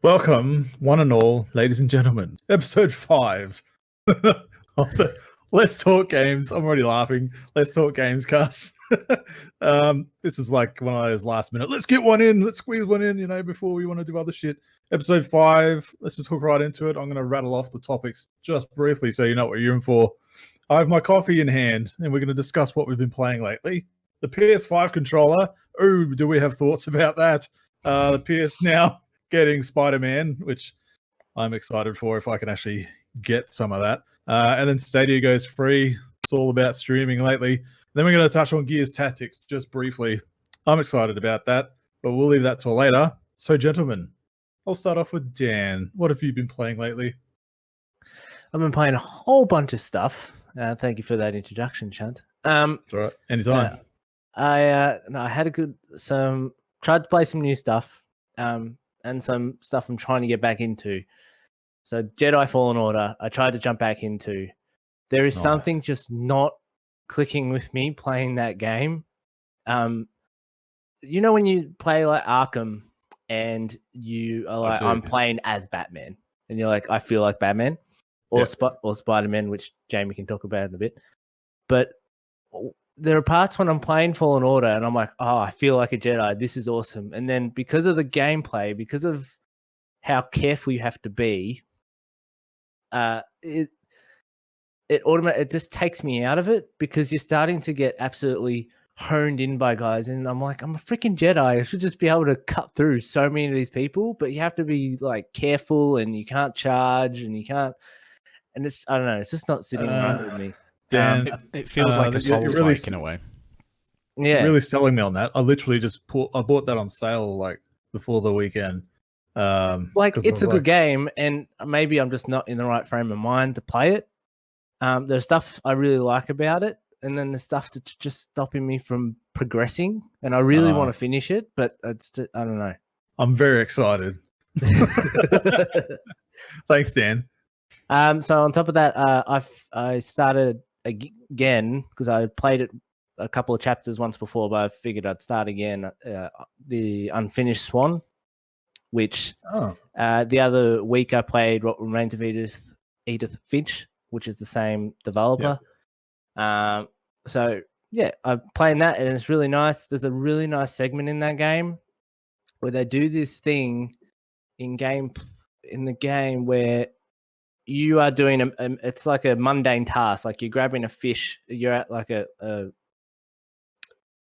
Welcome, one and all, ladies and gentlemen. Episode 5 of the Let's Talk Games. I'm already laughing. Let's Talk Games cast. This is like one of those last minute, let's get one in, let's squeeze one in, before we want to do other shit. Episode 5, let's just hook right into it. I'm going to rattle off the topics just briefly so you know what you're in for. I have my coffee in hand, and we're going to discuss what we've been playing lately. The PS5 controller. Oh, do we have thoughts about that? The PSNow getting Spider-Man, which I'm excited for if I can actually get some of that. And then Stadia goes free. It's all about streaming lately. Then we're going to touch on Gears Tactics just briefly. I'm excited about that, but we'll leave that till later. So, gentlemen, I'll start off with Dan. What have you been playing lately? I've been playing a whole bunch of stuff. Thank you for that introduction, Chunt. It's all right. Anytime. I had tried to play some new stuff, and some stuff I'm trying to get back into. So Jedi Fallen Order, I tried to jump back into. There is something just not clicking with me playing that game. When you play like Arkham and you are like, I'm playing as Batman, and you're like, I feel like Batman, or Spider-Man, which Jamie can talk about in a bit. But there are parts when I'm playing Fallen Order and I'm like, oh, I feel like a Jedi. This is awesome. And then because of the gameplay, because of how careful you have to be, it just takes me out of it, because you're starting to get absolutely honed in by guys. And I'm like, I'm a freaking Jedi. I should just be able to cut through so many of these people, but you have to be like careful, and you can't charge, and you can't. And I don't know. It's just not sitting right with me. Dan, it feels like a Souls-like in a way. Yeah, you're really selling me on that. I literally I bought that on sale like before the weekend. It's a good game, and maybe I'm just not in the right frame of mind to play it. There's stuff I really like about it, and then there's stuff that's just stopping me from progressing. And I really want to finish it, but I don't know. I'm very excited. Thanks, Dan. So on top of that, I started again because I played it a couple of chapters once before, but I figured I'd start again. The Unfinished Swan, which the other week I played What Remains of Edith Finch, which is the same developer. Yep. So yeah, I'm playing that, and it's really nice. There's a really nice segment in that game where they do this thing in the game where you are doing it's like a mundane task, like you're grabbing a fish. You're at like I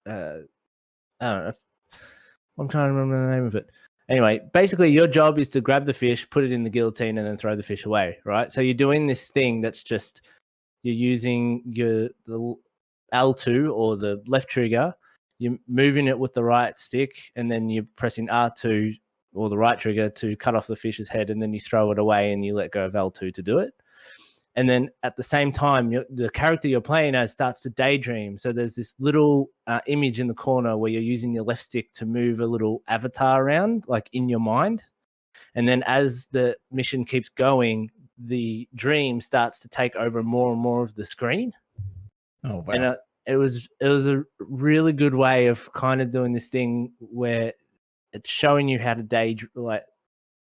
don't know. I'm trying to remember the name of it. Anyway, basically your job is to grab the fish, put it in the guillotine, and then throw the fish away, right? So you're doing this thing that's just, you're using the L2 or the left trigger, you're moving it with the right stick, and then you're pressing R2 or the right trigger to cut off the fish's head, and then you throw it away and you let go of L2 to do it. And then at the same time, the character you're playing as starts to daydream. So there's this little image in the corner where you're using your left stick to move a little avatar around, like in your mind. And then as the mission keeps going, the dream starts to take over more and more of the screen. Oh, wow. And it was a really good way of kind of doing this thing where it's showing you how to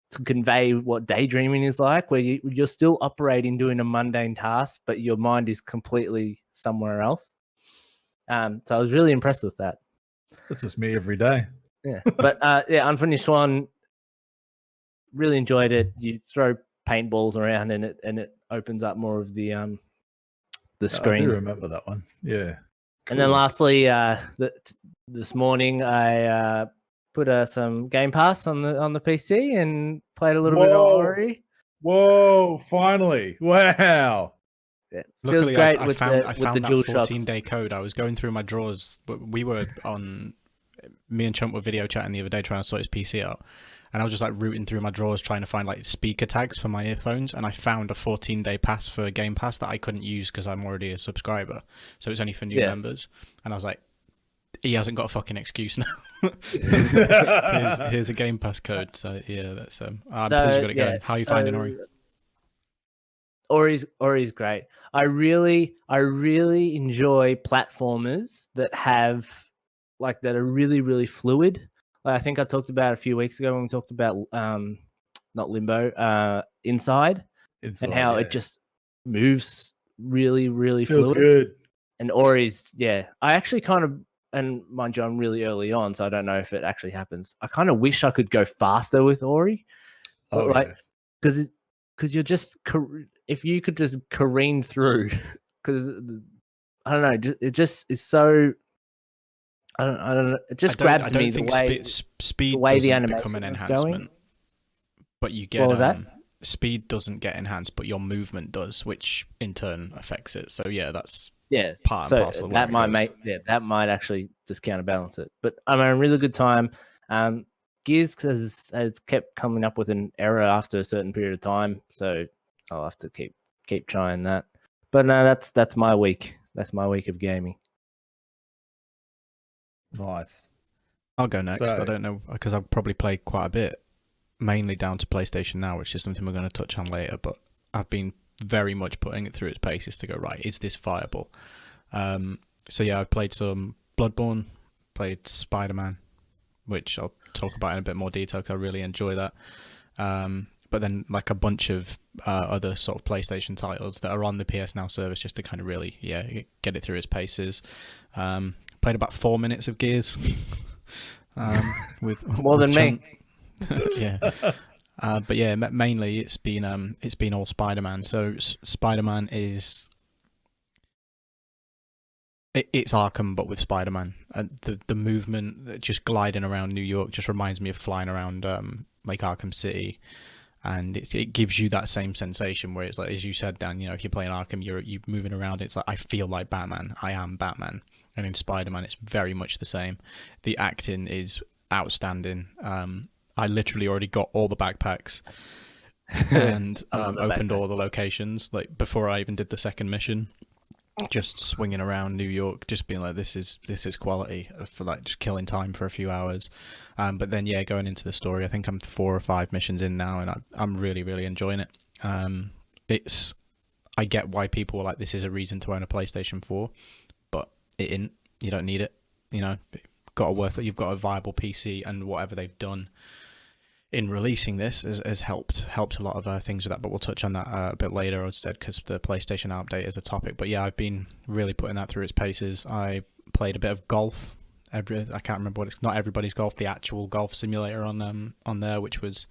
to convey what daydreaming is like, where you're still operating, doing a mundane task, but your mind is completely somewhere else. So I was really impressed with that. That's just me every day. Yeah, but Unfinished One, really enjoyed it. You throw paintballs around, and it opens up more of the screen. I do remember that one. Yeah. Cool. And then lastly, this morning I put some GamePass on the PC and played a little bit of Ori. Whoa! Finally! Wow! Yeah, luckily, great I found that 14-day code. I was going through my drawers, but me and Chump were video chatting the other day trying to sort his PC out, and I was just like rooting through my drawers trying to find like speaker tags for my earphones, and I found a 14-day pass for Game Pass that I couldn't use because I'm already a subscriber, so it's only for new members. And I was like, he hasn't got a fucking excuse now. here's a Game Pass code. So yeah, that's I'm pleased you got it going. How are you finding Ori? Ori's great. I really enjoy platformers that have that are really, really fluid. Like I think I talked about a few weeks ago when we talked about not limbo, inside, and how it just moves really, really feels fluid. good. And Ori's, I actually kind of, and mind you, I'm really early on, so I don't know if it actually happens. I kind of wish I could go faster with Ori, because you're just, if you could just careen through, because I don't know, it just is so. I don't know. It just grabbed me the way speed the doesn't become an animation is enhancement, going. but you get What was that? Speed doesn't get enhanced, but your movement does, which in turn affects it. So that's part and parcel. Of that might actually just counterbalance it. But I'm having a really good time. Gears has kept coming up with an error after a certain period of time, so I'll have to keep trying that. But no, that's my week. That's my week of gaming. Nice. I'll go next. So, I don't know, because I've probably played quite a bit, mainly down to PlayStation Now, which is something we're going to touch on later. But I've been very much putting it through its paces to go, right, is this viable? So yeah, I've played some Bloodborne, played Spider-Man, which I'll talk about in a bit more detail because I really enjoy that. But then like a bunch of other sort of PlayStation titles that are on the PSNow service, just to kind of really get it through its paces. Played about 4 minutes of Gears. With more than me. Yeah. But yeah, mainly it's been all Spider-Man. So Spider-Man is it's Arkham, but with Spider-Man. The movement, just gliding around New York, just reminds me of flying around like Arkham City, and it gives you that same sensation where it's like, as you said, Dan, if you're playing Arkham, you're moving around. It's like, I feel like Batman. I am Batman. And in Spider-Man, it's very much the same. The acting is outstanding. I literally already got all the backpacks and opened all the locations like before I even did the second mission. Just swinging around New York, just being like, this is quality for like just killing time for a few hours. But then going into the story, I think I'm 4 or 5 missions in now, and I'm really, really enjoying it. I get why people are like, this is a reason to own a PlayStation 4, but it isn't. You don't need it. You've got a viable PC, and whatever they've done in releasing this has helped a lot of things with that, but we'll touch on that a bit later, as I said, because the PlayStation update is a topic. But yeah, I've been really putting that through its paces. I played a bit of golf. I can't remember what it's not everybody's golf, the actual golf simulator on there, which was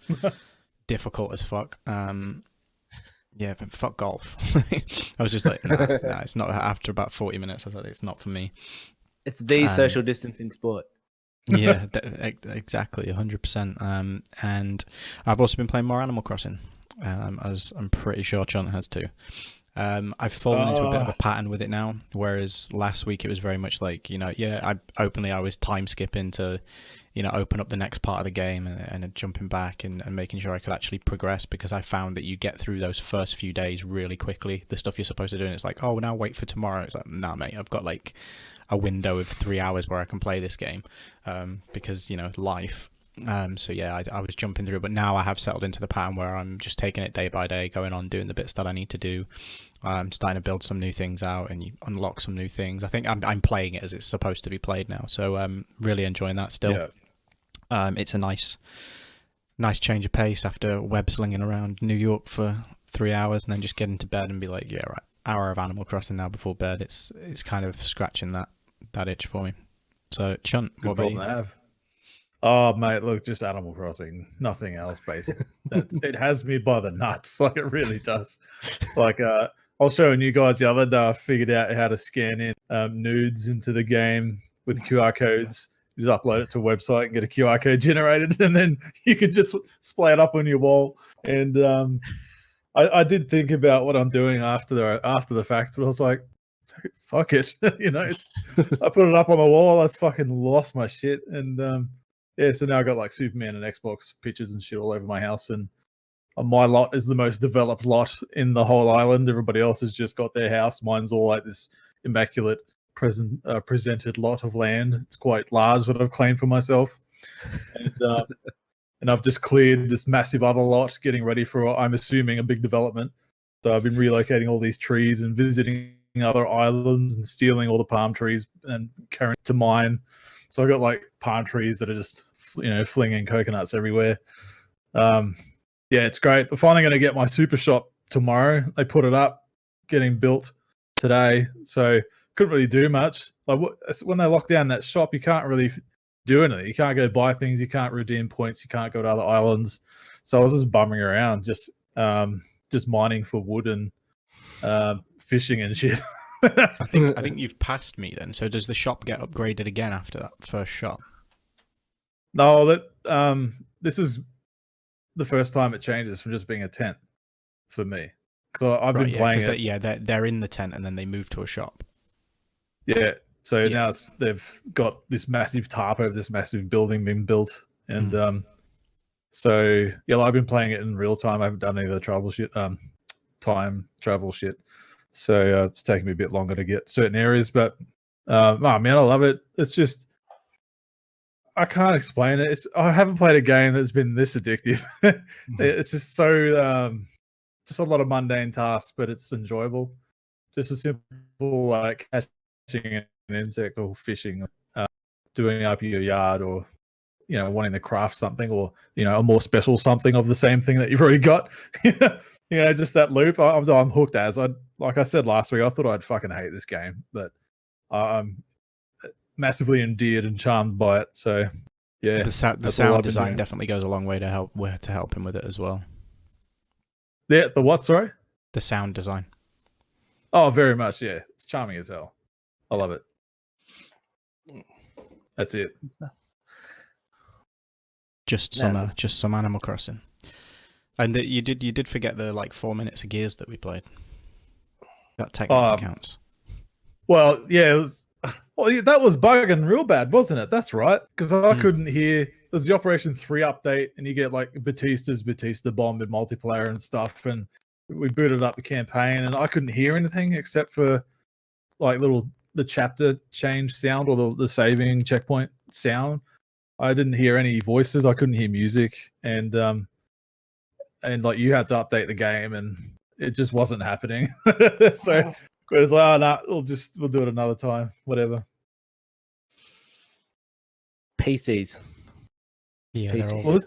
difficult as fuck. Yeah, but fuck golf. I was just like, nah, it's not. After about 40 minutes, I was like, it's not for me. It's the social distancing sport. Yeah, exactly, 100%. And I've also been playing more Animal Crossing, as I'm pretty sure Chunt has too. I've fallen into a bit of a pattern with it now, whereas last week it was very much like, I was time skipping to, open up the next part of the game and jumping back and making sure I could actually progress, because I found that you get through those first few days really quickly. The stuff you're supposed to do, and it's like, oh, now wait for tomorrow. It's like, nah, mate, I've got like a window of 3 hours where I can play this game, because life. So yeah, I was jumping through, but now I have settled into the pattern where I'm just taking it day by day, going on, doing the bits that I need to do. I'm starting to build some new things out, and you unlock some new things. I think I'm playing it as it's supposed to be played now, so really enjoying that still. Yeah. It's a nice change of pace after web slinging around New York for 3 hours and then just getting to bed and be like, yeah, right, hour of Animal Crossing now before bed. It's kind of scratching that itch for me. So Chunt, what about you? Oh mate, look, just Animal Crossing, nothing else. Basically, it has me by the nuts. Like, it really does. Like, I was showing you guys the other day, I figured out how to scan in nudes into the game with QR codes. You just upload it to a website and get a QR code generated, and then you can just display it up on your wall. And I did think about what I'm doing after the fact, but I was like, fuck it. I put it up on the wall. I fucking lost my shit. And so now I got like Superman and Xbox pictures and shit all over my house. And my lot is the most developed lot in the whole island. Everybody else has just got their house. Mine's all like this immaculate presented lot of land. It's quite large that I've claimed for myself. And I've just cleared this massive other lot, getting ready for, I'm assuming, a big development. So I've been relocating all these trees and visiting other islands and stealing all the palm trees and carrying to mine. So I got like palm trees that are just, flinging coconuts everywhere. Yeah, it's great. I'm finally going to get my super shop tomorrow. They put it up, getting built today. So couldn't really do much. Like when they lock down that shop, you can't really do anything. You can't go buy things. You can't redeem points. You can't go to other islands. So I was just bumming around, just mining for wood and fishing and shit. I think you've passed me then. So does the shop get upgraded again after that first shop? No, this is the first time it changes from just being a tent for me. So I've been playing it. They're in the tent and then they move to a shop. Yeah. So now they've got this massive tarp over this massive building being built, and so yeah, I've been playing it in real time. I haven't done any of the time travel shit. So it's taking me a bit longer to get certain areas, but man, I love it. It's just I can't explain it. I haven't played a game that's been this addictive. It's just so just a lot of mundane tasks, but it's enjoyable. Just a simple like catching an insect or fishing, doing up your yard, or wanting to craft something, or a more special something of the same thing that you've already got. Just that loop. I'm hooked. Like I said last week, I thought I'd fucking hate this game, but I'm massively endeared and charmed by it. So yeah, the sound design definitely goes a long way to help him with it as well. Yeah, the what? Sorry, the sound design. Oh, very much. Yeah, it's charming as hell. I love it. That's it. Just some Animal Crossing. And you did forget the 4 minutes of Gears that we played. That technically counts. Well, yeah, that was bugging real bad, wasn't it? That's right, because I couldn't hear. There's the Operation 3 update, and you get Batista bomb in multiplayer and stuff, and we booted up the campaign, and I couldn't hear anything except for the chapter change sound, or the saving checkpoint sound. I didn't hear any voices. I couldn't hear music, and you had to update the game, and it just wasn't happening. So it was like, oh, no, we'll do it another time, whatever. PCs. Yeah, PCs. they're all. Well,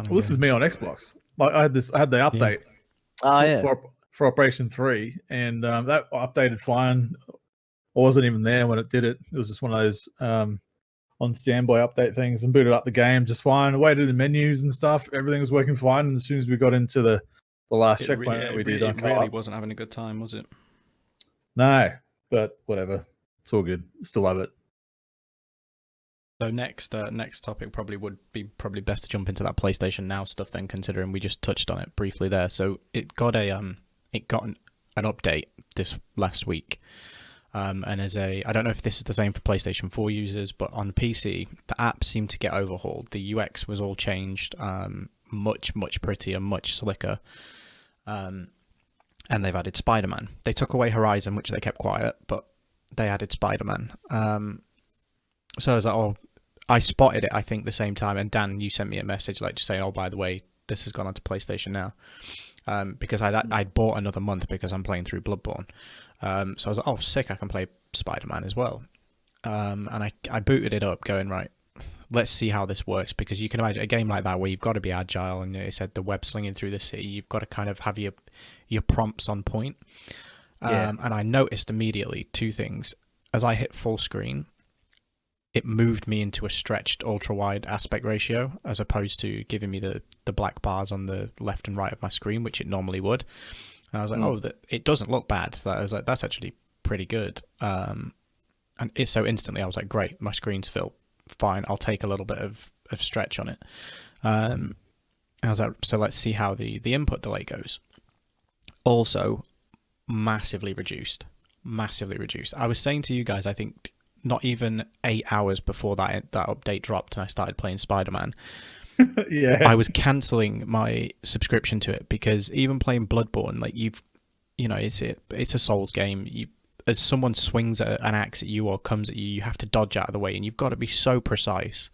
this is me on Xbox. Like I had the update. For Operation 3, and that updated fine. I wasn't even there when it did it. It was just one of those on standby update things, and booted up the game just fine. I waited in menus and stuff. Everything was working fine. And as soon as we got into the last checkpoint that we did, it really wasn't having a good time, was it? No, but whatever. It's all good. Still love it. So next topic would be best to jump into that PlayStation Now stuff then, considering we just touched on it briefly there. So it got an update this last week. And I don't know if this is the same for PlayStation 4 users, but on PC, the app seemed to get overhauled. The UX was all changed, much, much prettier, much slicker. And they've added Spider-Man. They took away Horizon, which they kept quiet, but they added Spider-Man. So I was like, I spotted it, I think, the same time. And Dan, you sent me a message just saying, oh, by the way, this has gone onto PlayStation Now. Because I'd bought another month because I'm playing through Bloodborne. So I was like, oh, sick, I can play Spider-Man as well. And I booted it up going, right, let's see how this works, because you can imagine a game like that where you've got to be agile, and it said the web slinging through the city, you've got to kind of have your prompts on point. And I noticed immediately two things. As I hit full screen, it moved me into a stretched ultra-wide aspect ratio, as opposed to giving me the black bars on the left and right of my screen, which it normally would. And I was like, it doesn't look bad. So I was like, that's actually pretty good. And so instantly I was like, great, my screen's filled. Fine, I'll take a little bit of stretch on it. And I was like, so let's see how the input delay goes. Also, massively reduced. I was saying to you guys, I think not even 8 hours before that update dropped and I started playing Spider-Man, I was cancelling my subscription to it, because even playing Bloodborne, it's a Souls game. As someone swings an axe at you or comes at you, you have to dodge out of the way, and you've got to be so precise.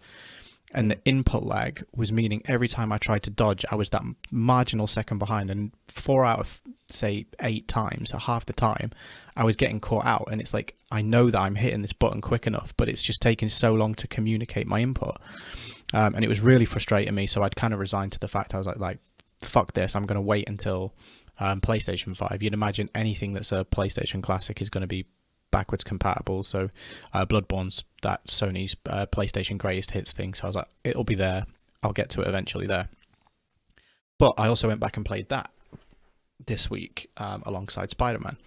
And the input lag was meaning every time I tried to dodge, I was that marginal second behind. And 4 out of say 8 times, so half the time I was getting caught out, and it's like, I know that I'm hitting this button quick enough, but it's just taking so long to communicate my input. And it was really frustrating me, so I'd kind of resigned to the fact. I was like, fuck this, I'm going to wait until PlayStation 5. You'd imagine anything that's a PlayStation Classic is going to be backwards compatible, so Bloodborne's that Sony's PlayStation Greatest Hits thing, so I was like, it'll be there, I'll get to it eventually there. But I also went back and played that this week alongside Spider-Man,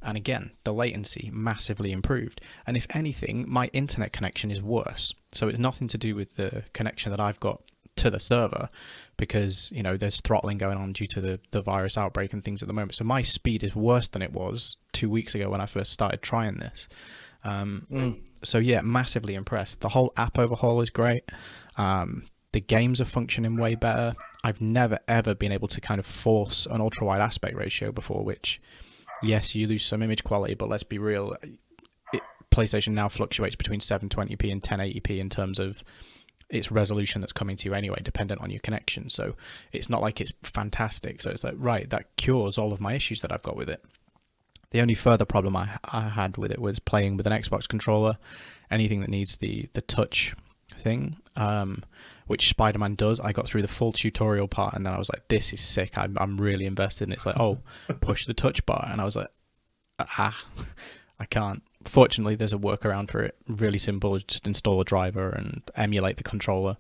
and again, the latency massively improved, and if anything, my internet connection is worse. So it's nothing to do with the connection that I've got to the server, because, you know, there's throttling going on due to the virus outbreak and things at the moment. So my speed is worse than it was 2 weeks ago when I first started trying this. So yeah, massively impressed. The whole app overhaul is great. The games are functioning way better. I've never ever been able to kind of force an ultra wide aspect ratio before, which, yes, you lose some image quality, but let's be real, PlayStation now fluctuates between 720p and 1080p in terms of its resolution that's coming to you anyway, dependent on your connection. So it's not like it's fantastic. So it's like, right, that cures all of my issues that I've got with it. The only further problem I had with it was playing with an Xbox controller. Anything that needs the touch thing, which Spider-Man does. I got through the full tutorial part, and then I was like, this is sick. I'm really invested. And it's like, oh, push the touch bar. And I was like, I can't. Fortunately, there's a workaround for it. Really simple. Just install a driver and emulate the controller.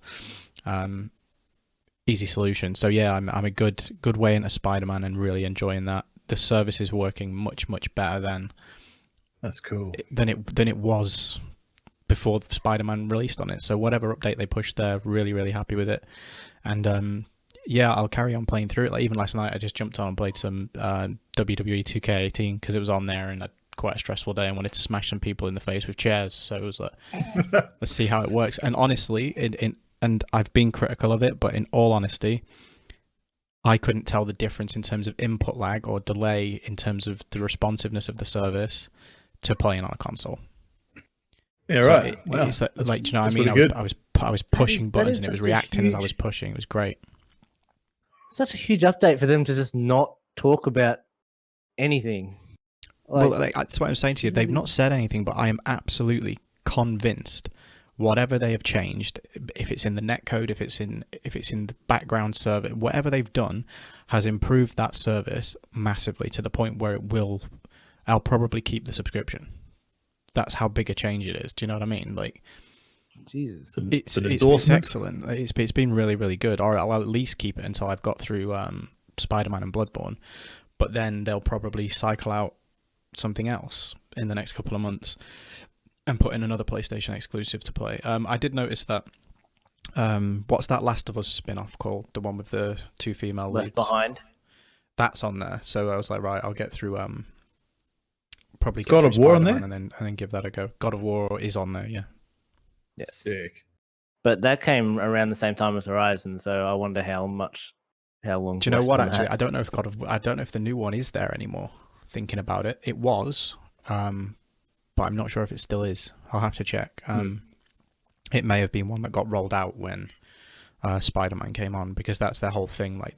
Easy solution. So yeah, I'm a good way into Spider-Man and really enjoying that. The service is working much better than that's cool than it was before Spider-Man released on it. So whatever update they pushed there, really happy with it. And yeah, I'll carry on playing through it. Like even last night, I just jumped on and played some WWE 2K18 because it was on there, and I quite a stressful day and wanted to smash some people in the face with chairs. So it was like, let's see how it works. And honestly, and I've been critical of it, but in all honesty, I couldn't tell the difference in terms of input lag or delay in terms of the responsiveness of the service to playing on a console. Yeah, so right. It's like, do you know what I mean? I was pushing buttons and it was reacting as I was pushing. It was great. Such a huge update for them to just not talk about anything. Well, that's what I'm saying to you. They've not said anything, but I am absolutely convinced whatever they have changed, if it's in the netcode, if it's in the background server, whatever they've done has improved that service massively to the point where I'll probably keep the subscription. That's how big a change it is. Do you know what I mean? Like, Jesus, it's excellent. It's been really good. Or I'll at least keep it until I've got through Spider-Man and Bloodborne, but then they'll probably cycle out something else in the next couple of months and put in another PlayStation exclusive to play. I did notice that what's that Last of Us spin-off called, the one with the 2 female leads? Left Behind. That's on there. So I was like, right, I'll get through probably get God of War on there, and then give that a go. God of War is on there, yeah. Sick. But that came around the same time as Horizon, so I wonder how long. Do you know what? Actually, I don't know if the new one is there anymore. Thinking about it, it was, but I'm not sure if it still is. I'll have to check. It may have been one that got rolled out when Spider-Man came on, because that's their whole thing. Like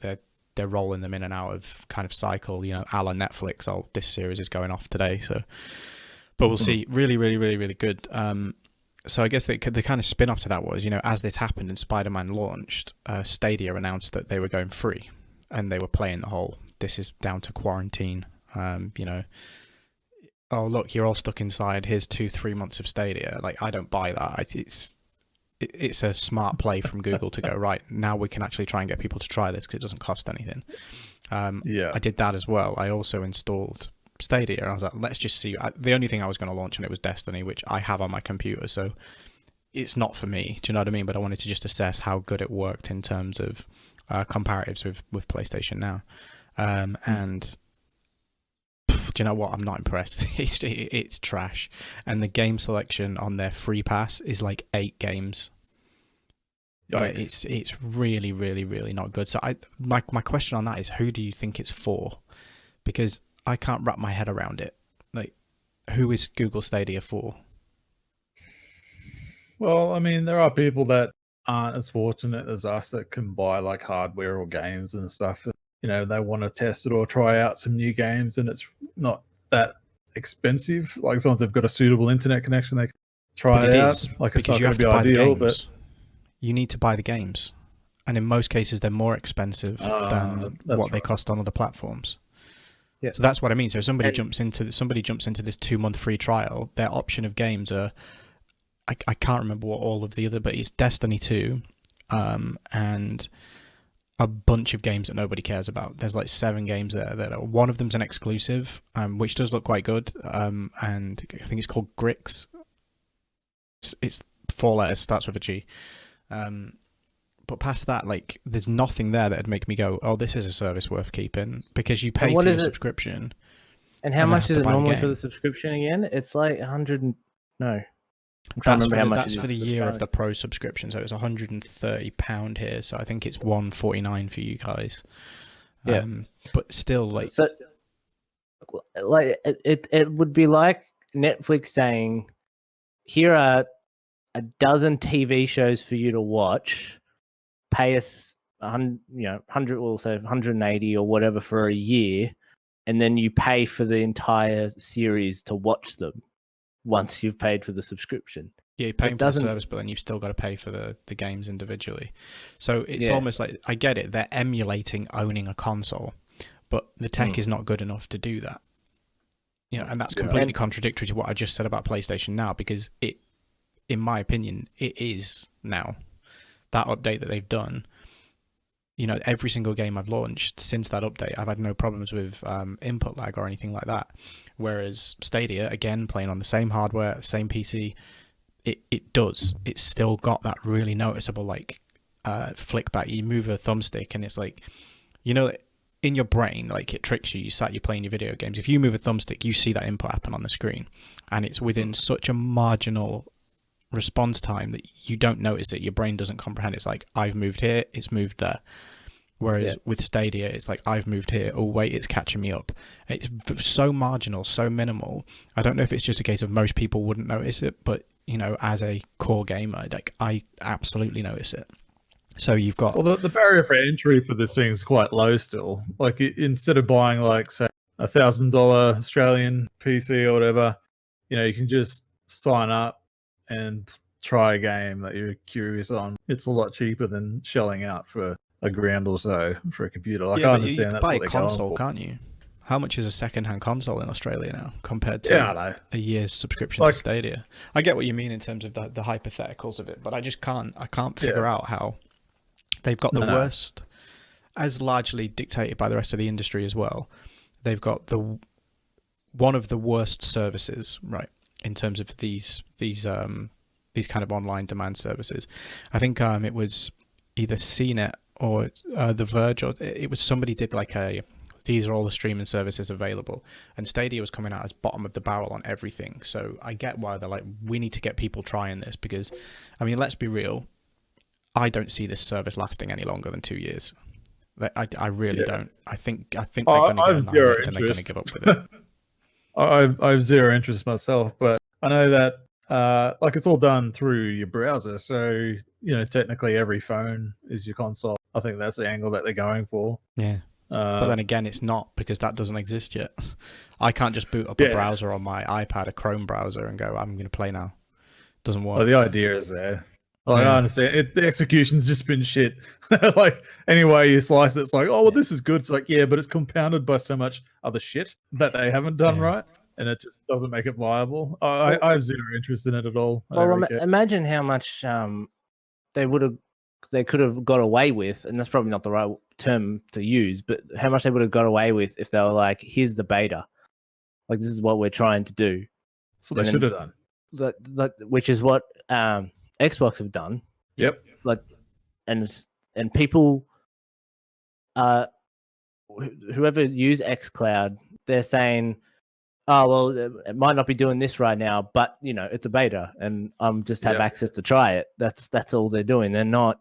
they're rolling them in and out of kind of cycle, you know, a la Netflix. Oh, this series is going off today, so. But we'll see. Really good. So I guess the kind of spin-off to that was, you know, as this happened and Spider-Man launched, Stadia announced that they were going free, and they were playing the whole, this is down to quarantine. You know, oh look, you're all stuck inside, here's 2-3 months of Stadia. Like, I don't buy that. It's a smart play from Google to go, right, now we can actually try and get people to try this because it doesn't cost anything. Yeah, I did that as well. I also installed Stadia, and I was like, let's just see. The only thing I was going to launch on it was Destiny, which I have on my computer, so it's not for me. Do you know what I mean? But I wanted to just assess how good it worked in terms of comparatives with PlayStation Now. And do you know what? I'm not impressed. It's trash. And the game selection on their free pass is like 8 games. It's really not good. So my question on that is, who do you think it's for? Because I can't wrap my head around it. Like, who is Google Stadia for? Well, I mean, there are people that aren't as fortunate as us that can buy like hardware or games and stuff. they want to test it or try out some new games, and it's not that expensive. Like as long as they've got a suitable internet connection, they can try it out. Like it's not going to be ideal, but you need to buy the games, and in most cases they're more expensive than what they cost on other platforms. Yeah. So that's what I mean. So somebody jumps into this 2-month free trial. Their option of games are, I can't remember what all of the other, but it's Destiny 2, and a bunch of games that nobody cares about. There's like 7 games there that one of them's an exclusive, which does look quite good. And I think it's called Grix. It's 4 letters, starts with a G. But past that, like, there's nothing there that'd make me go, "Oh, this is a service worth keeping," because you pay for your subscription. And how much is it normally for the subscription again? It's like 100. No, I'm trying to remember how much. That's for the year of the Pro subscription, so it's £130 here. So I think it's £149 for you guys. Yeah, but still, like, it would be like Netflix saying, "Here are a dozen TV shows for you to watch. Pay us 100, or so 180 or whatever for a year, and then you pay for the entire series to watch them once you've paid for the subscription." Yeah, you're paying for the service, but then you've still got to pay for the games individually. So it's almost like, I get it, they're emulating owning a console, but the tech is not good enough to do that. And that's completely contradictory to what I just said about PlayStation Now, because it, in my opinion, it is now. That update that they've done, every single game I've launched since that update, I've had no problems with input lag or anything like that. Whereas Stadia, again, playing on the same hardware, same PC, it's still got that really noticeable, like, flick back. You move a thumbstick and it's like, in your brain, like, it tricks you. You're playing your video games. If you move a thumbstick, you see that input happen on the screen, and it's within such a marginal response time that you don't notice it. Your brain doesn't comprehend. It's like, I've moved here, it's moved there. Whereas with Stadia, it's like, I've moved here, oh wait, it's catching me up. It's so marginal, so minimal. I don't know if it's just a case of most people wouldn't notice it, but as a core gamer, like, I absolutely notice it. So you've got, well, the barrier for entry for this thing is quite low still. Like, instead of buying, like, say, $1,000 Australian PC or whatever, you can just sign up and try a game that you're curious on. It's a lot cheaper than shelling out for $1,000 or so for a computer. Like, I understand that's what they're going for. You can buy a console, can't you? How much is a second-hand console in Australia now compared to a year's subscription to Stadia? I get what you mean in terms of the hypotheticals of it, but I just can't figure out how they've got the worst, as largely dictated by the rest of the industry as well. They've got one of the worst services, right, in terms of these kind of online demand services. I think it was either CNET or The Verge, or it was somebody did like these are all the streaming services available, and Stadia was coming out as bottom of the barrel on everything. So I get why they're like, we need to get people trying this, because, I mean, let's be real, I don't see this service lasting any longer than 2 years. I really don't. I think they're going to get annihilated and they're going to give up with it. I have zero interest myself, but I know that like, it's all done through your browser, so technically every phone is your console. I think that's the angle that they're going for. Yeah. But then again, it's not, because that doesn't exist yet. I can't just boot up a browser on my iPad, a Chrome browser, and go, I'm going to play now. Doesn't work. Well, the idea is there. Like, I understand. The execution's just been shit. Like, anyway you slice it, it's like, oh, well, this is good. It's like, yeah, but it's compounded by so much other shit that they haven't done right, and it just doesn't make it viable. I have zero interest in it at all. Well, imagine how much they could have got away with, and that's probably not the right term to use, but how much they would have got away with if they were like, here's the beta, like, this is what we're trying to do. So they should have done. Which is what Xbox have done. Yep. Like, and people, whoever use xCloud, they're saying, oh, well, it might not be doing this right now, but it's a beta, and just have access to try it. That's all they're doing. They're not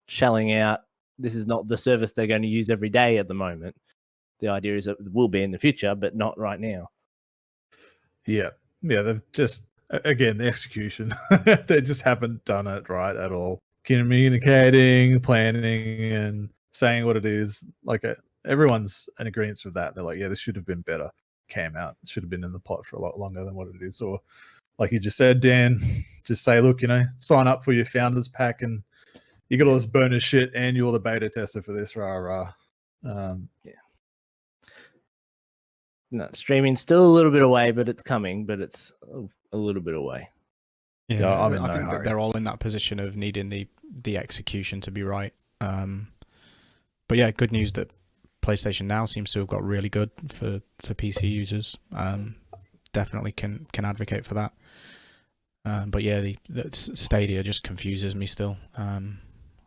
shelling out. This is not the service they're going to use every day at the moment. The idea is that it will be in the future, but not right now. Yeah. They've just, again, the execution. They just haven't done it right at all. Communicating, planning, and saying what it is. Like, everyone's in agreement with that. They're like, yeah, this should have been better. Came out, it should have been in the pot for a lot longer than what it is. Or like you just said, Dan, just say, look, sign up for your founders pack and you get all this bonus shit, and you're the beta tester for this. Rah rah. Yeah. No, streaming's still a little bit away, but it's coming. But it's a little bit away. Yeah, I think that they're all in that position of needing the execution to be right. But yeah, good news that PlayStation Now seems to have got really good for PC users. Definitely can advocate for that. But yeah, the Stadia just confuses me still.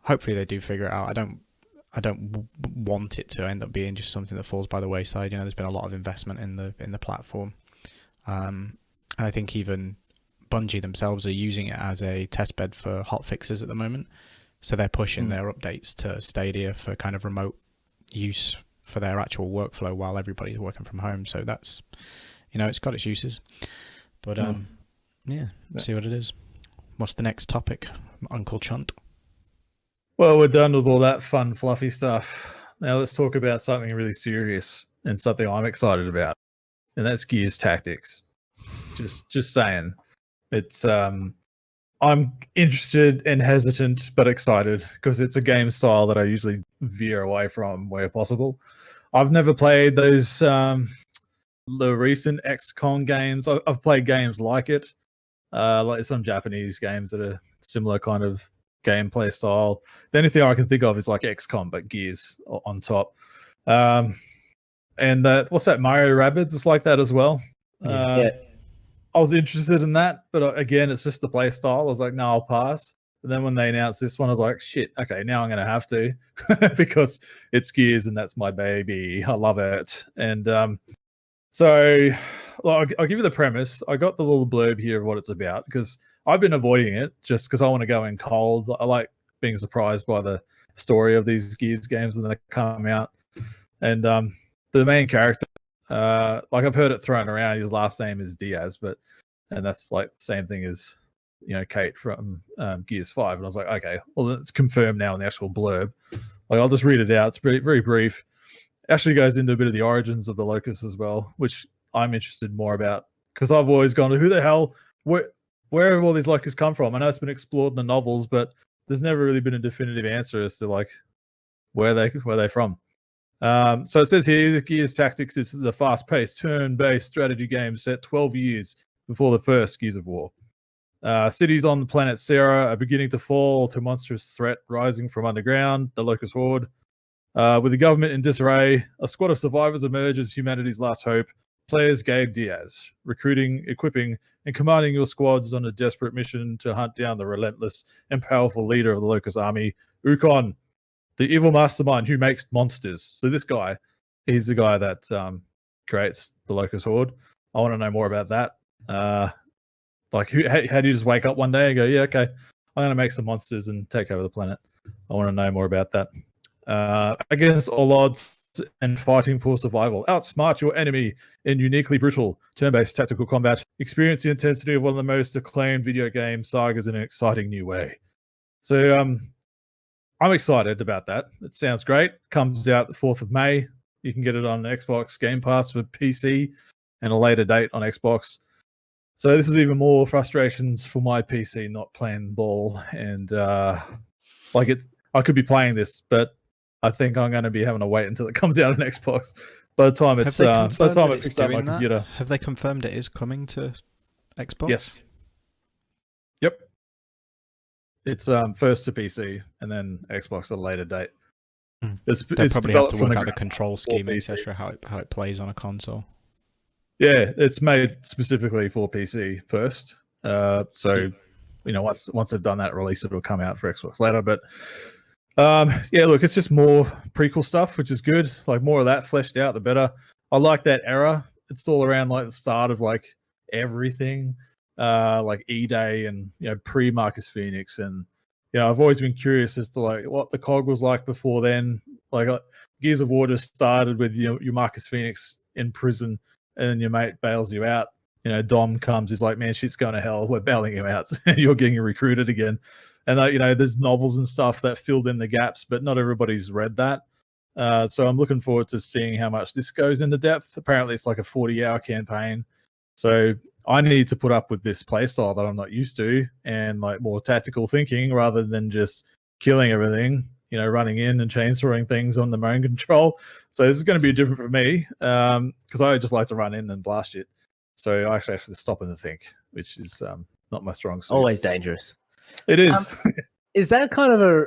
Hopefully they do figure it out. I don't want it to end up being just something that falls by the wayside. There's been a lot of investment in the platform, and I think even Bungie themselves are using it as a test bed for hot fixes at the moment. So they're pushing their updates to Stadia for kind of remote use for their actual workflow while everybody's working from home. So that's, it's got its uses. But yeah, let's see what it is. What's the next topic, Uncle Chunt? Well, we're done with all that fun, fluffy stuff. Now let's talk about something really serious and something I'm excited about, and that's Gears Tactics. Just saying, it's I'm interested and hesitant, but excited because it's a game style that I usually veer away from where possible. I've never played those the recent XCOM games. I've played games like it, like some Japanese games that are similar kind of gameplay style. The only thing I can think of is like XCOM, but Gears on top. And what's that, Mario Rabbids? It's like that as well. Yeah. I was interested in that, but again, it's just the play style. I was like, no, I'll pass. And then when they announced this one, I was like, shit, okay, now I'm going to have to because it's Gears and that's my baby. I love it. And so I'll give you the premise. I got the little blurb here of what it's about because I've been avoiding it just because I want to go in cold. I like being surprised by the story of these Gears games when they come out. And the main character, like I've heard it thrown around, his last name is Diaz, and that's like the same thing as Kate from Gears 5. And I was like, okay, well it's confirmed now in the actual blurb. Like I'll just read it out. It's very, very brief. Actually goes into a bit of the origins of the Locust as well, which I'm interested more about because I've always gone to who the hell, where have all these Locusts come from? I know it's been explored in the novels, but there's never really been a definitive answer as to like where they're from. So it says here, Gears Tactics is the fast-paced, turn-based strategy game set 12 years before the first Gears of War. Cities on the planet Sarah are beginning to fall to monstrous threat rising from underground, the Locust Horde. With the government in disarray, a squad of survivors emerge as humanity's last hope. Players Gabe Diaz, recruiting, equipping, and commanding your squads on a desperate mission to hunt down the relentless and powerful leader of the Locust army, Ukon, the evil mastermind who makes monsters. So this guy, he's the guy that creates the Locust Horde. I want to know more about that. Like, how do you just wake up one day and go, yeah, okay, I'm going to make some monsters and take over the planet? I want to know more about that. Against all odds and fighting for survival. Outsmart your enemy in uniquely brutal turn-based tactical combat. Experience the intensity of one of the most acclaimed video game sagas in an exciting new way. So I'm excited about that. It sounds great. Comes out the 4th of May. You can get it on Xbox Game Pass for PC and a later date on Xbox. So this is even more frustrations for my PC not playing ball. And I could be playing this, but I think I'm going to be having to wait until it comes out on Xbox. By the time it's by the time it picks up my computer. Have they confirmed it is coming to Xbox? Yes. Yep. It's first to PC and then Xbox at a later date. They probably have to work out the control scheme, etc., how it plays on a console. Yeah, it's made specifically for PC first. So once they've done that release, it'll come out for Xbox later. But yeah, look, it's just more prequel stuff, which is good. Like more of that fleshed out, the better. I like that era. It's all around like the start of like everything, like E-Day and pre Marcus Phoenix, and I've always been curious as to like what the COG was like before then. Like Gears of War just started with your Marcus Phoenix in prison, and then your mate bails you out. Dom comes, he's like, man, shit's going to hell. We're bailing you out. You're getting recruited again. And there's novels and stuff that filled in the gaps, but not everybody's read that. So I'm looking forward to seeing how much this goes into depth. Apparently, it's like a 40-hour campaign. So I need to put up with this playstyle that I'm not used to, and like more tactical thinking rather than just killing everything. Running in and chainsawing things on the motion control. So this is going to be different for me because I just like to run in and blast it. So I actually have to stop and think, which is not my strong suit. Always dangerous. It is. Is that kind of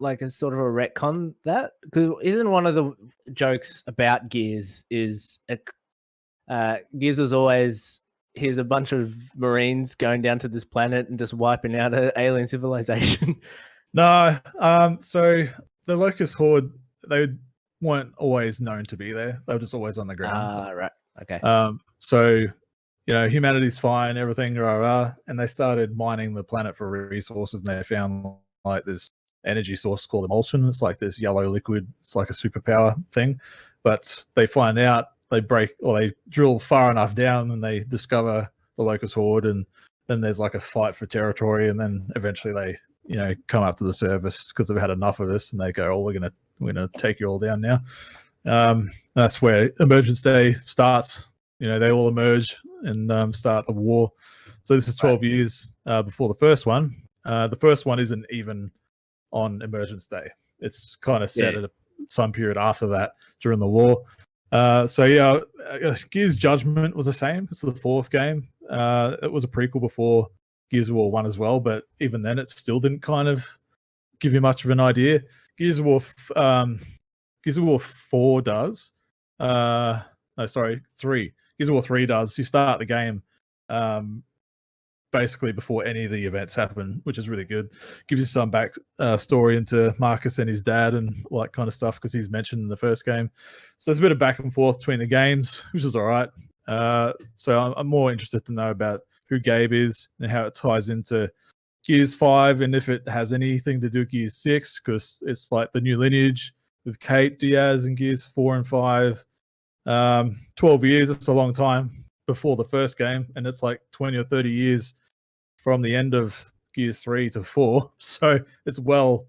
like a sort of a retcon that? Because isn't one of the jokes about Gears is Gears was always, here's a bunch of Marines going down to this planet and just wiping out an alien civilization. No, so the Locust Horde, they weren't always known to be there. They were just always on the ground. Right. Okay. So, humanity's fine, everything, and they started mining the planet for resources, and they found like this energy source called emulsion. It's like this yellow liquid. It's like a superpower thing. But they find out, they drill far enough down, and they discover the Locust Horde, and then there's like a fight for territory, and then eventually they come up to the surface because they've had enough of us, and they go, "Oh, we're gonna take you all down now." That's where Emergence Day starts. They all emerge and start the war. So this is 12 years before the first one. The first one isn't even on Emergence Day. It's kind of set at some period after that during the war. Gears Judgment was the same. It's the fourth game. It was a prequel before Gears of War 1 as well, but even then it still didn't kind of give you much of an idea. Gears of War 4 does. 3. Gears of War 3 does. You start the game basically before any of the events happen, which is really good. Gives you some back story into Marcus and his dad and all that kind of stuff, because he's mentioned in the first game. So there's a bit of back and forth between the games, which is all right. So I'm more interested to know about who Gabe is and how it ties into Gears 5, and if it has anything to do with Gears 6, because it's like the new lineage with Kate Diaz and Gears 4 and 5. 12 years, it's a long time before the first game, and it's like 20 or 30 years from the end of Gears 3 to 4. So it's well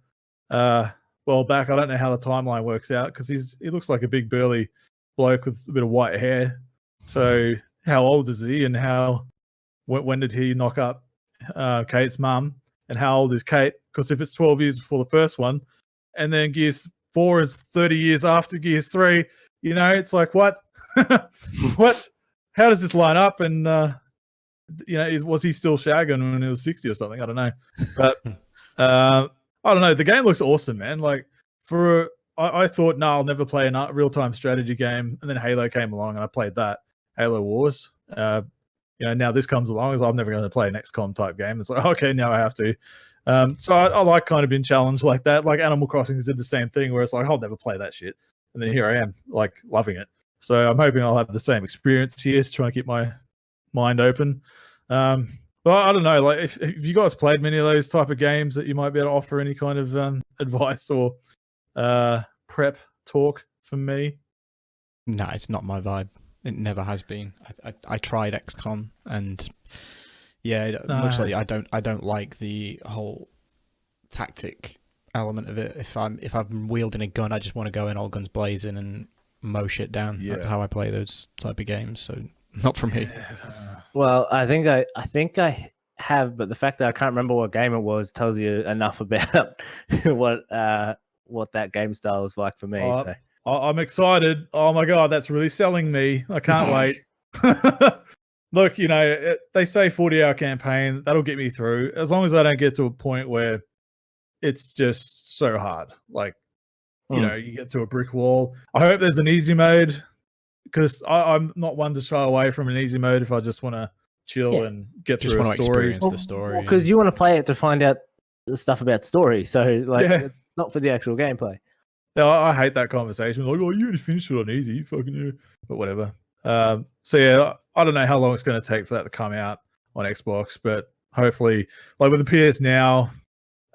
back. I don't know how the timeline works out, because he looks like a big burly bloke with a bit of white hair. So how old is he, and when did he knock up Kate's mum, and how old is Kate? Because if it's 12 years before the first one, and then Gears 4 is 30 years after Gears 3, it's like, what? What? How does this line up? And, was he still shagging when he was 60 or something? I don't know. But I don't know. The game looks awesome, man. Like, I thought, no, I'll never play a real-time strategy game. And then Halo came along, and I played that. Halo Wars. Now this comes along, as I'm never going to play an XCOM type game. It's like, okay, now I have to. So I like kind of being challenged like that. Like Animal Crossing did the same thing, where it's like, I'll never play that shit. And then here I am, like, loving it. So I'm hoping I'll have the same experience here to try and keep my mind open. Well, I don't know. Like, if you guys played many of those type of games, that you might be able to offer any kind of advice or prep talk from me? No, it's not my vibe. It never has been. I tried XCOM, and much like I don't like the whole tactic element of it. If I'm wielding a gun, I just want to go in all guns blazing and mow shit down. Yeah. That's how I play those type of games. So not for me. Well, I think I have, but the fact that I can't remember what game it was tells you enough about what that game style is like for me. So. I'm excited. Oh my god, that's really selling me. I can't wait. Look, they say 40-hour campaign. That'll get me through, as long as I don't get to a point where it's just so hard. Like, you get to a brick wall. I hope there's an easy mode, because I'm not one to shy away from an easy mode if I just want to chill and get through a story. Experience the story. Because you want to play it to find out the stuff about story. So, it's not for the actual gameplay. No, I hate that conversation. Like, oh, you already finished it on easy. You fucking knew. But whatever. I don't know how long it's going to take for that to come out on Xbox, but hopefully, like with the PSNow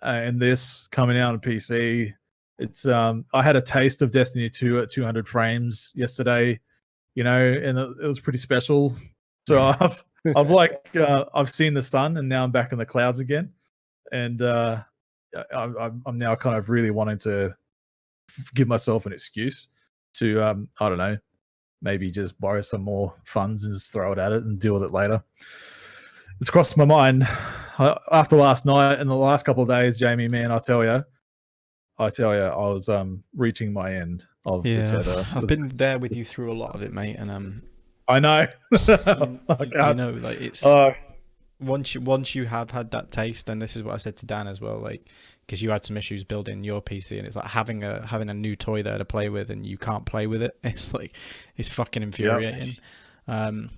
and this coming out on PC, it's I had a taste of Destiny 2 at 200 frames yesterday, and it was pretty special. So I've seen the sun, and now I'm back in the clouds again, and I'm now kind of really wanting to give myself an excuse to I don't know, maybe just borrow some more funds and just throw it at it and deal with it later. It's crossed my mind after last night and the last couple of days, Jamie, man, I tell you, I was reaching my end of the tether. I've been there with you through a lot of it, mate, and I know. you know, like it's once you have had that taste, then this is what I said to Dan as well, like because you had some issues building your PC, and it's like having a new toy there to play with, and you can't play with it. It's fucking infuriating. Yep.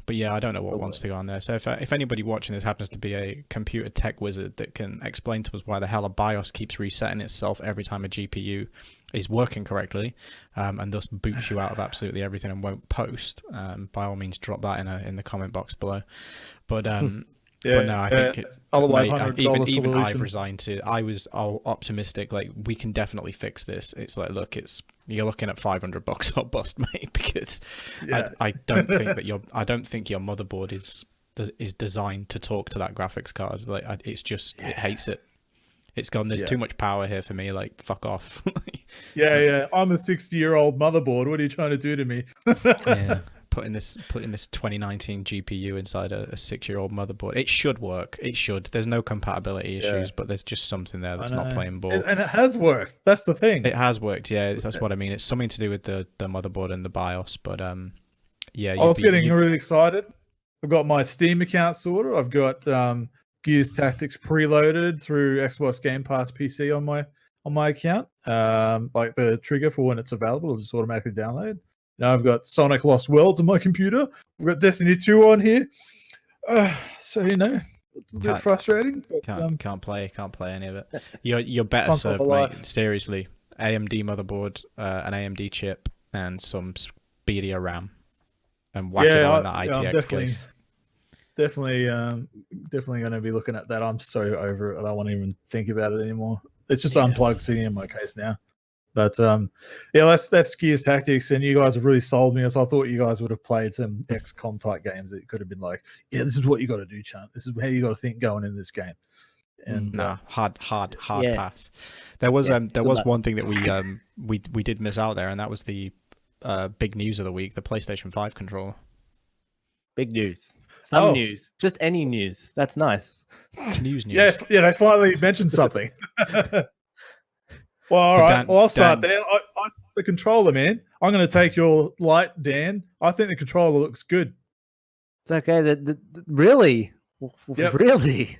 But yeah, I don't know what wants to go on there. So if anybody watching this happens to be a computer tech wizard that can explain to us why the hell a BIOS keeps resetting itself every time a GPU is working correctly, and thus boots you out of absolutely everything and won't post, by all means drop that in the comment box below. But but no, I think even I've resigned to. I was optimistic, like we can definitely fix this. It's like, look, you're looking at $500 or bust, mate, because I don't think that your motherboard is designed to talk to that graphics card. Like it hates it. It's gone. There's too much power here for me. Like fuck off. Yeah. I'm a 60-year-old motherboard. What are you trying to do to me? Yeah. Putting this 2019 GPU inside a 6-year-old motherboard. It should work. It should. There's no compatibility issues, but there's just something there that's not playing ball. And it has worked. That's the thing. It has worked. Yeah, that's what I mean. It's something to do with the motherboard and the BIOS. But yeah. I was getting really excited. I've got my Steam account sorted. I've got Gears Tactics preloaded through Xbox GamePass PC on my account. Like the trigger for when it's available, it'll just automatically download. Now I've got Sonic Lost Worlds on my computer. We've got Destiny 2 on here. So a bit frustrating. But, can't play any of it. You're better served, mate. Seriously, AMD motherboard, an AMD chip, and some speedier RAM, and whack it on that ITX case. Definitely going to be looking at that. I'm so over it. I don't want to even think about it anymore. It's just unplugged sitting in my case now. But that's Gears Tactics, and you guys have really sold me. As I thought you guys would have played some XCOM type games. It could have been like, this is what you got to do, Chunt. This is how you got to think going in this game. And hard pass. There was one thing that we did miss out there, and that was the big news of the week: the PlayStation 5 controller. Big news. Some news, just any news. That's nice. News. Yeah. They finally mentioned something. Well, all right. I'll start there. The controller, man. I'm going to take your light, Dan. I think the controller looks good. It's okay. Really? Yep. Really?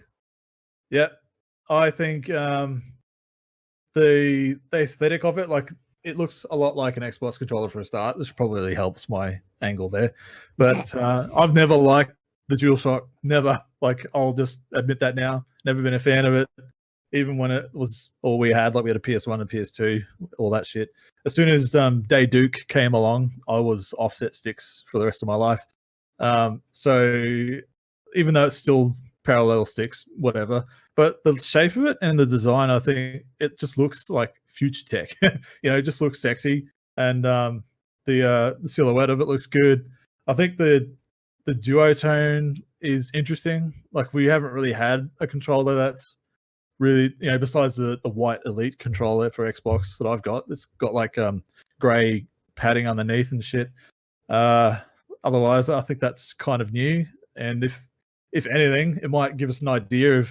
Yep. I think the aesthetic of it, like it looks a lot like an Xbox controller for a start. This probably helps my angle there. But I've never liked the DualShock. Never. Like, I'll just admit that now. Never been a fan of it. Even when it was all we had, like we had a PS1 and PS2, all that shit. As soon as Day Duke came along, I was offset sticks for the rest of my life. So even though it's still parallel sticks, whatever, but the shape of it and the design, I think it just looks like future tech. It just looks sexy, and the silhouette of it looks good. I think the duotone is interesting. Like we haven't really had a controller that's really, besides the white Elite controller for Xbox that I've got, it's got like grey padding underneath and shit. Otherwise, I think that's kind of new. And if anything, it might give us an idea of,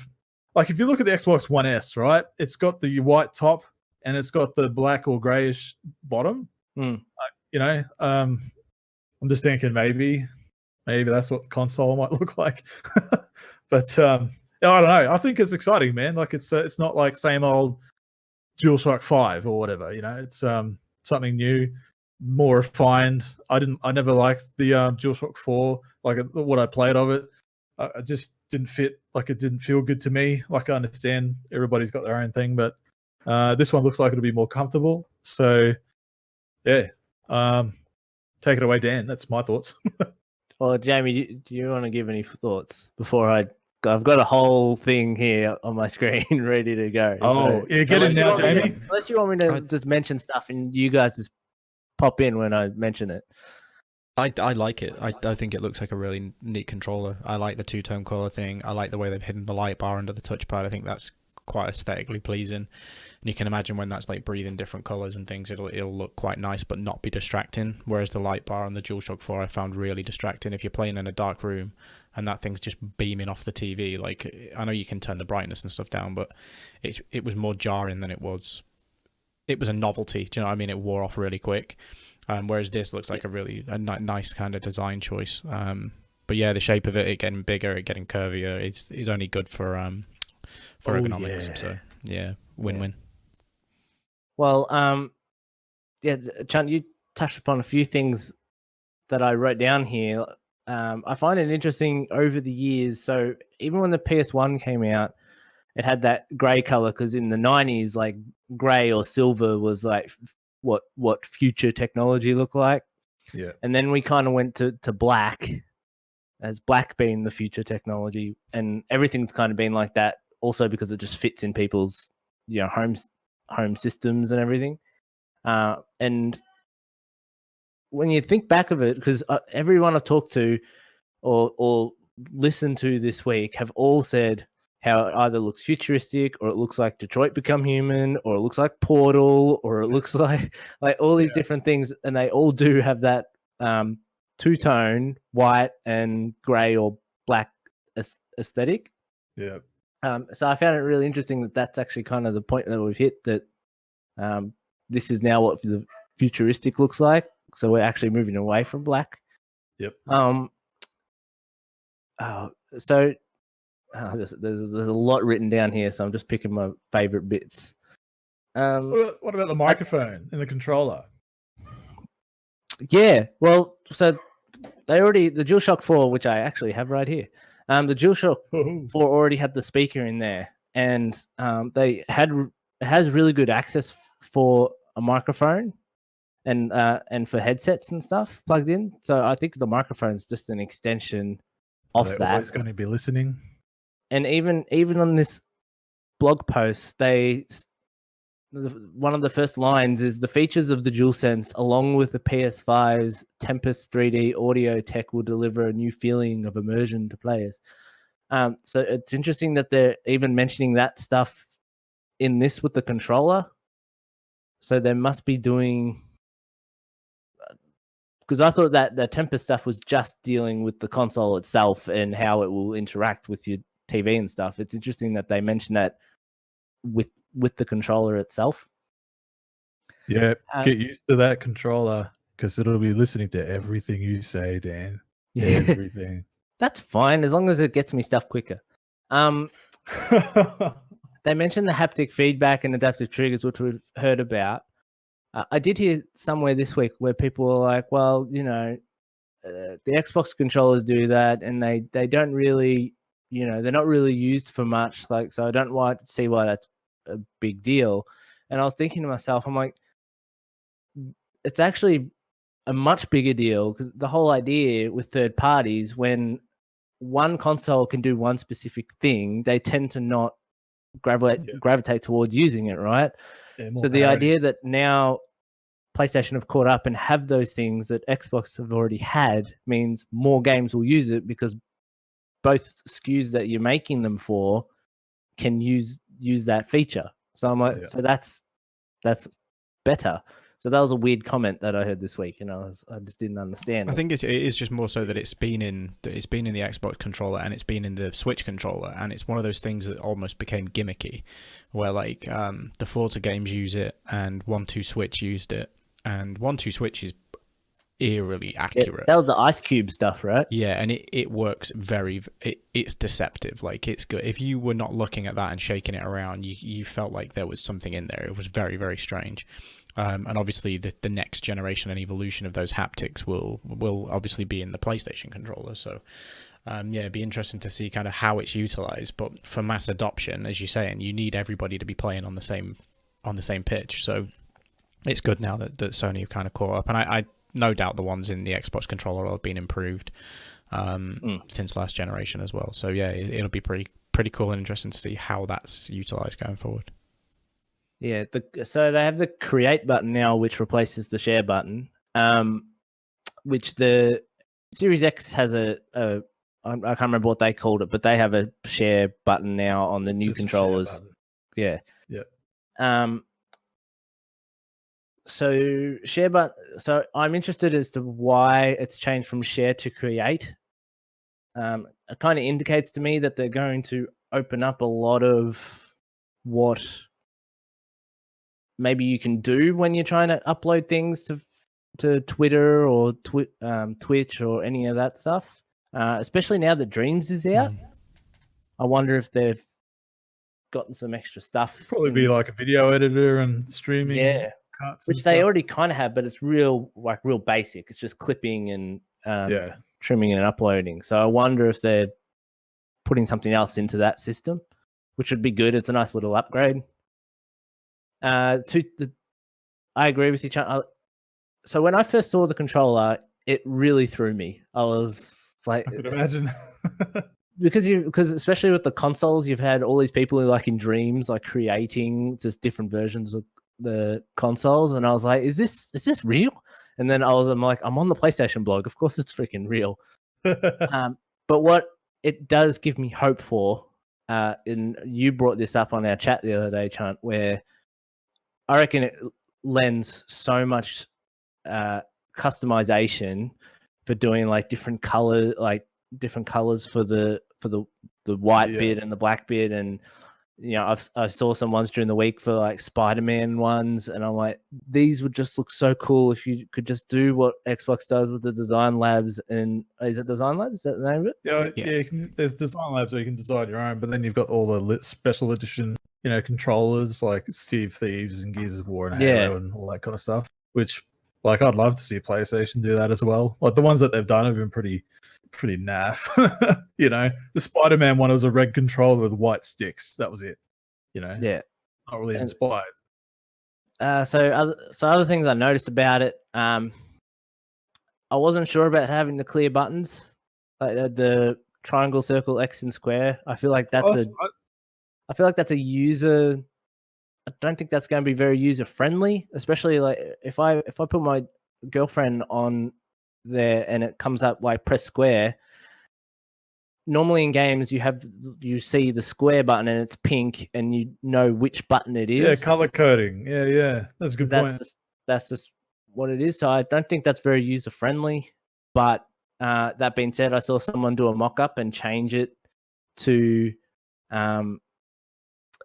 like, if you look at the Xbox One S, right? It's got the white top and it's got the black or greyish bottom. I'm just thinking maybe that's what the console might look like. But I don't know. I think it's exciting, man. Like it's not like same old DualShock 5 or whatever. It's something new, more refined. I never liked the DualShock 4. Like what I played of it, I just didn't fit. Like it didn't feel good to me. Like I understand everybody's got their own thing, but this one looks like it'll be more comfortable. So yeah, take it away, Dan. That's my thoughts. Well, Jamie, do you want to give any thoughts before I've got a whole thing here on my screen ready to go. Yeah, get in now, Jamie. Unless you want me to just mention stuff and you guys just pop in when I mention it. I like it. I think it looks like a really neat controller. I like the two-tone color thing. I like the way they've hidden the light bar under the touchpad. I think that's quite aesthetically pleasing. And you can imagine when that's like breathing different colors and things, it'll look quite nice, but not be distracting. Whereas the light bar on the DualShock 4 I found really distracting. If you're playing in a dark room and that thing's just beaming off the TV, like I know you can turn the brightness and stuff down, but it was more jarring than it was. It was a novelty. Do you know what I mean? It wore off really quick. Whereas this looks like a nice kind of design choice. But yeah, the shape of it getting bigger, it getting curvier, is only good for ergonomics. Yeah. So yeah, win-win. Well, yeah, Chunt, you touched upon a few things that I wrote down here. I find it interesting over the years. So even when the PS1 came out, it had that grey color because in the 90s, like grey or silver was like what future technology looked like. Yeah. And then we kind of went to black, as black being the future technology, and everything's kind of been like that also because it just fits in people's home systems and everything. And when you think back of it, because everyone I've talked to or listened to this week have all said how it either looks futuristic or it looks like Detroit Become Human or it looks like Portal or it looks like all these different things, and they all do have that two-tone white and grey or black aesthetic. Yeah. So I found it really interesting that that's actually kind of the point that we've hit, that this is now what the futuristic looks like. So we're actually moving away from black. Yep. So there's a lot written down here, so I'm just picking my favorite bits. What about the microphone in the controller? Yeah, well, so the DualShock 4, which I actually have right here, the DualShock 4 already had the speaker in there, and it has really good access for a microphone and for headsets and stuff plugged in. So I think the microphone's just an extension of that. They're always going to be listening. And even on this blog post, one of the first lines is the features of the DualSense, along with the PS5's Tempest 3D audio tech, will deliver a new feeling of immersion to players. So it's interesting that they're even mentioning that stuff in this with the controller. So they must be doing, because I thought that the Tempest stuff was just dealing with the console itself and how it will interact with your TV and stuff. It's interesting that they mention that with the controller itself. Yeah, get used to that controller because it'll be listening to everything you say, Dan. Yeah. Everything. That's fine as long as it gets me stuff quicker. They mentioned the haptic feedback and adaptive triggers, which we've heard about. I did hear somewhere this week where people were like, well, the Xbox controllers do that and they don't really, they're not really used for much. Like, so I don't see why that's a big deal. And I was thinking to myself, I'm like, it's actually a much bigger deal, because the whole idea with third parties, when one console can do one specific thing, they tend to not gravitate towards using it, right? So the idea that now PlayStation have caught up and have those things that Xbox have already had means more games will use it, because both SKUs that you're making them for can use that feature. So I'm like, so that's better. So that was a weird comment that I heard this week, and I just didn't understand. I think it is just more so that it's been in the Xbox controller and it's been in the Switch controller, and it's one of those things that almost became gimmicky, where like the Forza games use it and 1-2 Switch used it, and 1-2 Switch is eerily accurate. That was the Ice Cube stuff, right? Yeah, and it works it's deceptive. Like, it's good. If you were not looking at that and shaking it around, you felt like there was something in there. It was very, very strange. And obviously the next generation and evolution of those haptics will obviously be in the PlayStation controller. So it'd be interesting to see kind of how it's utilized. But for mass adoption, as you're saying, you need everybody to be playing on the same pitch. So it's good now that Sony have kind of caught up, and I no doubt the ones in the Xbox controller have been improved since last generation as well. So yeah, it'll be pretty cool and interesting to see how that's utilized going forward. Yeah, so they have the create button now, which replaces the share button, which the Series X has I can't remember what they called it, but they have a share button now on the new controllers. Yeah. Yeah. So share, but so I'm interested as to why it's changed from share to create. It kind of indicates to me that they're going to open up a lot of what maybe you can do when you're trying to upload things to Twitter or Twitch or any of that stuff. Especially now that Dreams is out, I wonder if they've gotten some extra stuff. Probably be like a video editor and streaming. Yeah, cuts which and they stuff. already kind of have, but it's real basic. It's just clipping and Yeah. trimming and uploading. So I wonder if they're putting something else into that system, which would be good. It's a nice little upgrade. I agree with you, Chan. So when I first saw the controller, it really threw me. I was like, I could imagine. because especially with the consoles, you've had all these people who like in Dreams, like creating just different versions of the consoles, and I was like, is this real? And then I'm like, I'm on the PlayStation blog. Of course, it's freaking real. But what it does give me hope for, and you brought this up on our chat the other day, Chant, where I reckon it lends so much customization for doing like different colors for the white bit and the black bit, and you know, I saw some ones during the week for like Spider-Man ones, and I'm like, these would just look so cool if you could just do what Xbox does with the Design Labs. And is it Design Labs? Is that the name of it? Yeah. There's Design Labs where you can design your own, but then you've got all the special edition, controllers like Sea of Thieves and Gears of War and Halo and all that kind of stuff. Which, like, I'd love to see PlayStation do that as well. Like the ones that they've done have been pretty naff. The Spider-Man one was a red controller with white sticks. That was it. Yeah, not really inspired. So other things I noticed about it, I wasn't sure about having the clear buttons, like the triangle, circle, X, and square. I feel like that's a user. I don't think that's going to be very user friendly, especially like if I put my girlfriend on there and it comes up like press square. Normally in games you see the square button and it's pink and you know which button it is. Yeah, color coding. Yeah. That's a good point. That's just what it is. So I don't think that's very user friendly. But that being said, I saw someone do a mock up and change it to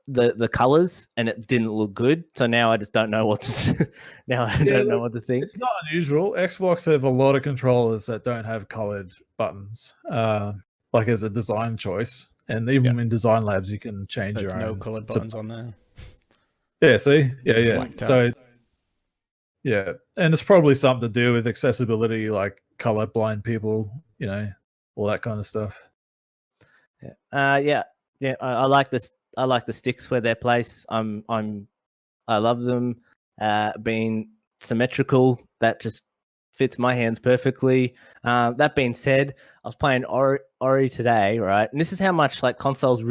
the colors, and it didn't look good. So now I just don't know what to don't know what to think. It's not unusual. Xbox have a lot of controllers that don't have colored buttons, like as a design choice. And even in Design Labs, you can change your own. There's no colored buttons on there. Yeah, see? Yeah. So, yeah. And it's probably something to do with accessibility, like colorblind people, all that kind of stuff. Yeah. I like this. I like the sticks where they're placed. I love them being symmetrical. That just fits my hands perfectly. That being said, I was playing Ori today, right? And this is how much like controllers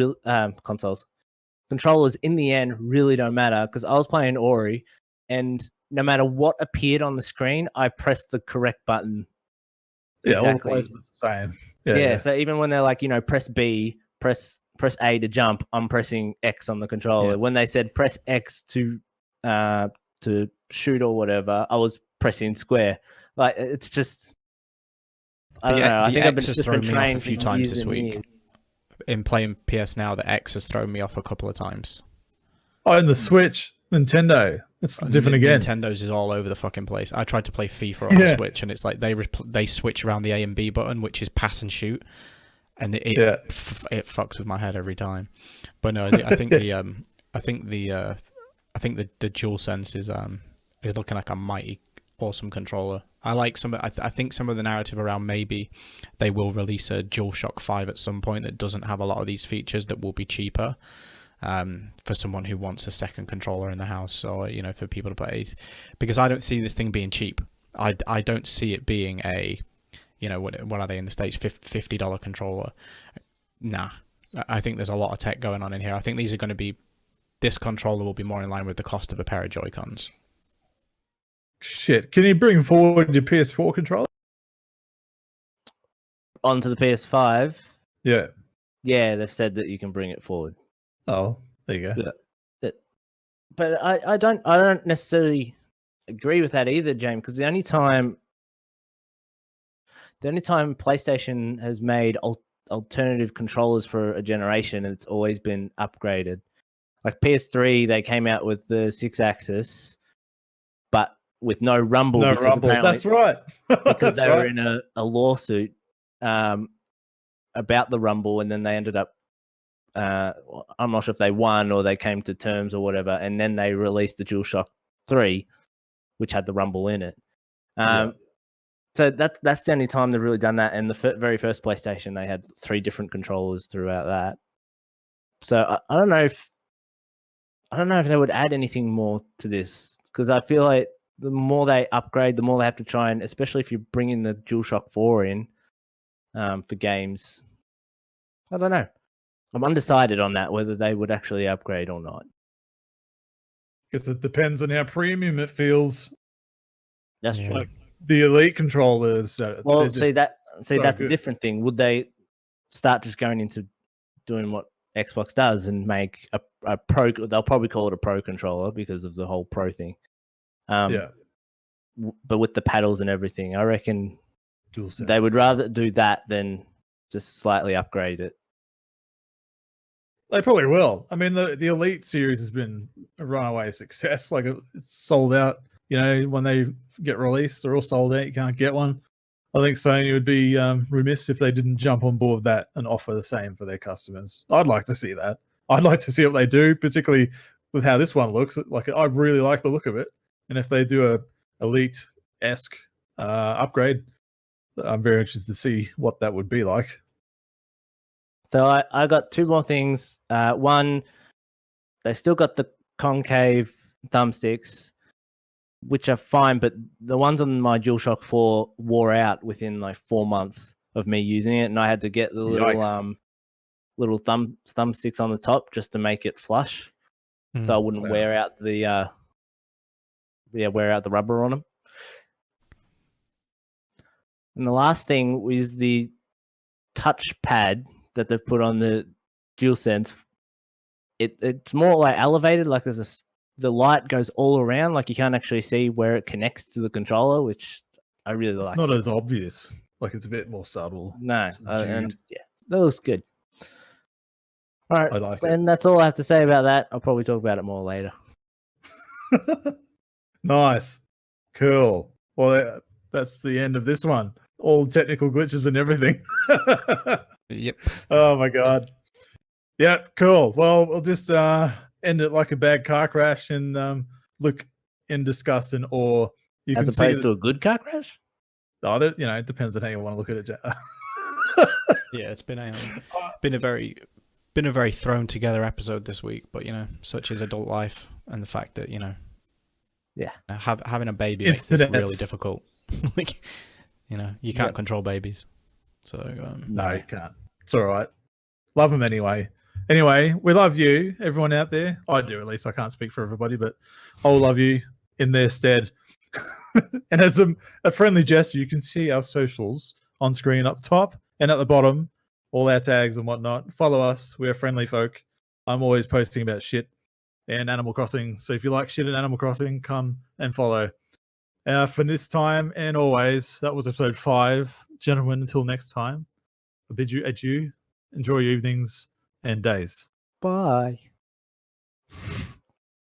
in the end really don't matter, because I was playing Ori, and no matter what appeared on the screen, I pressed the correct button. Yeah, exactly. All the placements the same. Yeah. So even when they're like, press B, press A to jump, I'm pressing X on the controller. Yeah. When they said press X to shoot or whatever, I was pressing square. Like, it's just, I don't know. I think I've just been trained a few times this week. In playing PSNow, the X has thrown me off a couple of times. Oh, and the Switch, Nintendo. It's different again. Nintendo's is all over the fucking place. I tried to play FIFA on the Switch, and it's like they switch around the A and B button, which is pass and shoot, and it fucks with my head every time. But no, I think the DualSense is looking like a mighty awesome controller. I like I think some of the narrative around maybe they will release a DualShock 5 at some point that doesn't have a lot of these features, that will be cheaper. For someone who wants a second controller in the house, or for people to play, because I don't see this thing being cheap. I don't see it being a, what are they in the States, $50 controller? Nah, I think there's a lot of tech going on in here. I think this controller will be more in line with the cost of a pair of Joy-Cons. Shit, can you bring forward your PS4 controller onto the PS5? Yeah, they've said that you can bring it forward. Oh, there you go. Yeah. but I don't necessarily agree with that either, James. Because the only time PlayStation has made alternative controllers for a generation, it's always been upgraded. Like PS3, they came out with the 6-axis, but with no rumble. No rumble. That's right. Because they were in a lawsuit about the rumble, and then they ended up. I'm not sure if they won or they came to terms or whatever, and then they released the DualShock 3, which had the rumble in it. So that's the only time they've really done that. And the very first PlayStation, they had 3 different controllers throughout that. So I don't know if they would add anything more to this, because I feel like the more they upgrade, the more they have to try and, especially if you bring in the DualShock 4 in for games. I don't know. I'm undecided on that, whether they would actually upgrade or not. Because it depends on how premium it feels. That's true. Like the Elite controllers. Well, that's good. a different thing. Would they start just going into doing what Xbox does and make a pro? They'll probably call it a pro controller because of the whole pro thing. But with the paddles and everything, I reckon they would rather do that than just slightly upgrade it. They probably will. I mean, the Elite series has been a runaway success. Like, it's sold out. You know, when they get released, they're all sold out. You can't get one. I think Sony would be remiss if they didn't jump on board that and offer the same for their customers. I'd like to see that. I'd like to see what they do, particularly with how this one looks. Like, I really like the look of it. And if they do a Elite-esque upgrade, I'm very interested to see what that would be like. So I got 2 more things. One, they still got the concave thumbsticks, which are fine, but the ones on my DualShock 4 wore out within like 4 months of me using it, and I had to get the little thumbsticks on the top just to make it flush, so I wouldn't wear out the rubber on them. And the last thing was the touchpad that they've put on the DualSense. It's more like elevated, like the light goes all around, like you can't actually see where it connects to the controller, which I really like. It's not as obvious. Like, it's a bit more subtle. No, and yeah, that looks good. All right, I like it. And that's all I have to say about that. I'll probably talk about it more later. Nice. Cool. Well, that's the end of this one. All technical glitches and everything. Yep. Oh my god. Yeah, cool. Well, we'll just end it like a bad car crash and look in disgust and awe. As opposed to a good car crash? Oh, it depends on how you want to look at it. Yeah, it's been a very thrown together episode this week, but such is adult life, and the fact that having a baby makes this really difficult. Like, you can't control babies, so no, you can't. It's all right. Love them anyway. Anyway, we love you, everyone out there. I do, at least. I can't speak for everybody, but I'll love you in their stead. And as a friendly gesture, you can see our socials on screen up top and at the bottom, all our tags and whatnot. Follow us. We're friendly folk. I'm always posting about shit and Animal Crossing. So if you like shit in Animal Crossing, come and follow. For this time and always, that was episode 5. Gentlemen, until next time, I bid you adieu. Enjoy your evenings and days. Bye.